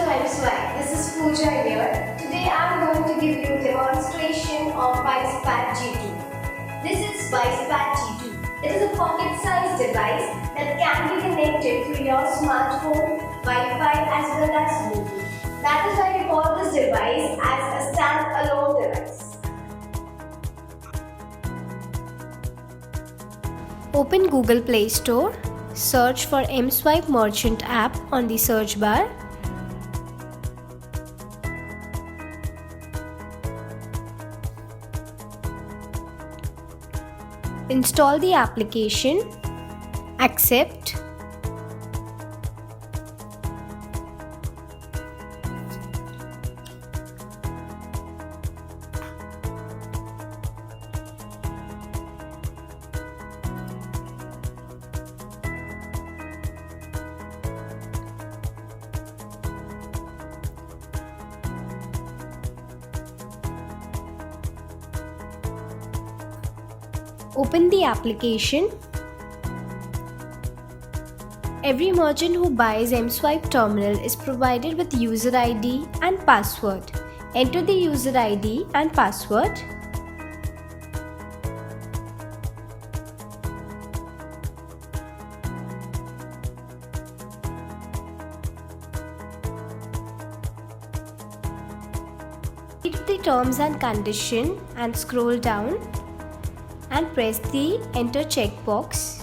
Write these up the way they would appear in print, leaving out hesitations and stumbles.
Mswipe. This is Pooja here. Today I am going to give you a demonstration of Wisepad G2. This is Wisepad G2. It is a pocket-sized device that can be connected to your smartphone, Wi-Fi as well as Bluetooth. That is why we call this device as a standalone device. Open Google Play Store, search for Mswipe Merchant app on the search bar. Install the application, accept. Open the application. Every merchant who buys Mswipe terminal is provided with user ID and password. Enter the user ID and password. Read the terms and condition and scroll down and press the enter checkbox.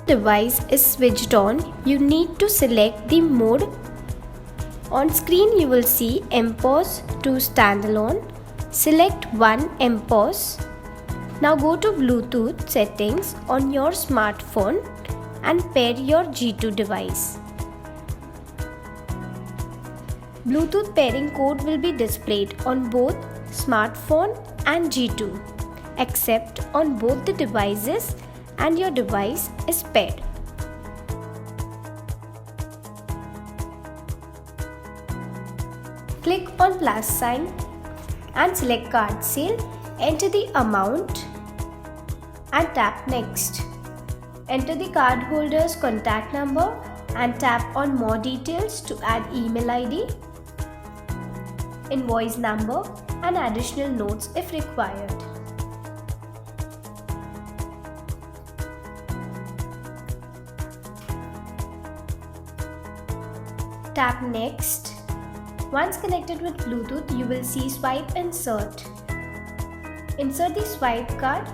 Device is switched on. You need to select the mode. On screen you will see MPOS to standalone. Select one MPOS. Now go to Bluetooth settings on your smartphone and pair your G2 device. Bluetooth pairing code will be displayed on both smartphone and G2. Accept on both the devices and your device is paired. Click on plus sign and select card sale. Enter the amount and tap next. Enter the cardholder's contact number and tap on more details to add email ID, invoice number and additional notes if required. Tap next. Once connected with Bluetooth, you will see swipe insert. Insert the swipe card.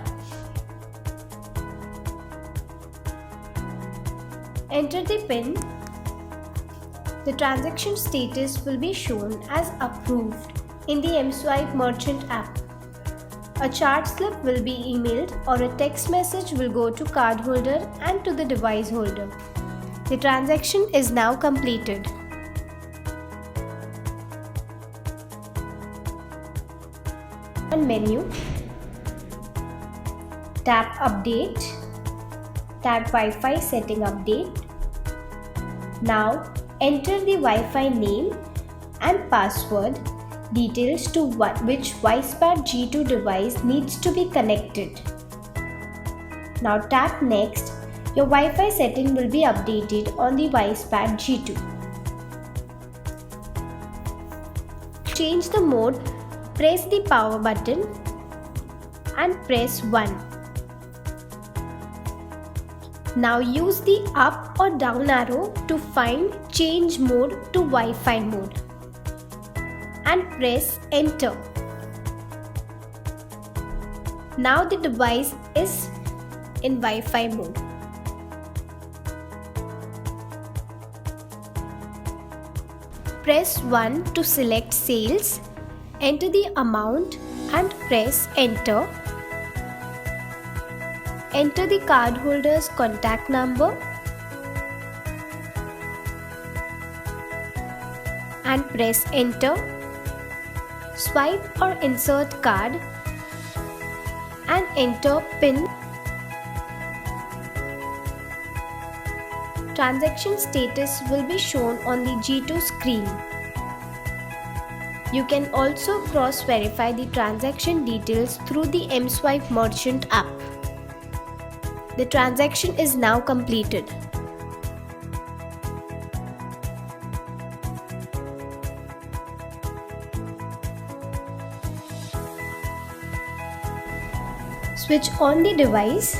Enter the PIN. The transaction status will be shown as approved in the Mswipe Merchant app. A charge slip will be emailed or a text message will go to cardholder and to the device holder. The transaction is now completed. On menu, tap Update, tap Wi-Fi setting update. Now enter the Wi-Fi name and password details to which Wisepad G2 device needs to be connected. Now tap next. Your Wi-Fi setting will be updated on the Wisepad G2. To change the mode, press the power button and press 1. Now use the up or down arrow to find change mode to Wi-Fi mode and press enter. Now the device is in Wi-Fi mode. Press 1 to select sales. Enter the amount and press enter. Enter the cardholder's contact number and press enter. Swipe or insert card and enter PIN. Transaction status will be shown on the G2 screen. You can also cross-verify the transaction details through the Mswipe Merchant app. The transaction is now completed. Switch on the device.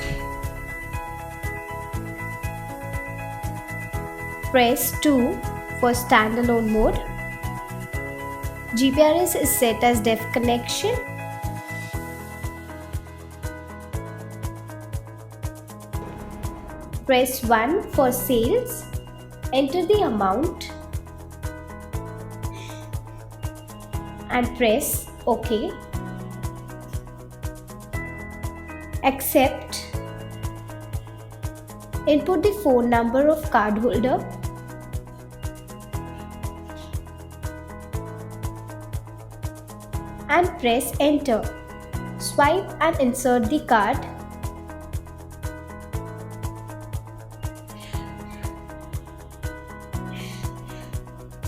Press 2 for standalone mode. GPRS is set as def connection. Press 1 for sales. Enter the amount and press OK. Accept. Input the phone number of cardholder. And press enter. Swipe and insert the card.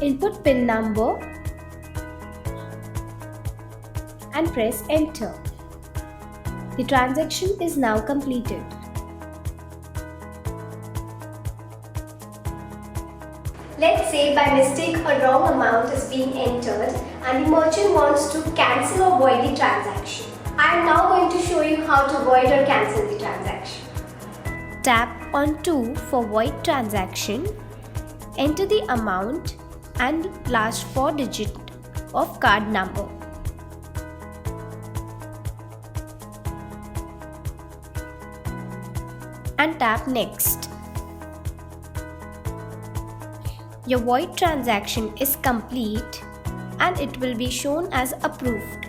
Input PIN number and press enter. The transaction is now completed. Let's say by mistake a wrong amount is being entered and the merchant wants to cancel or void the transaction. I am now going to show you how to void or cancel the transaction. Tap on 2 for void transaction. Enter the amount and last 4 digits of card number. And tap next. Your void transaction is complete and it will be shown as approved.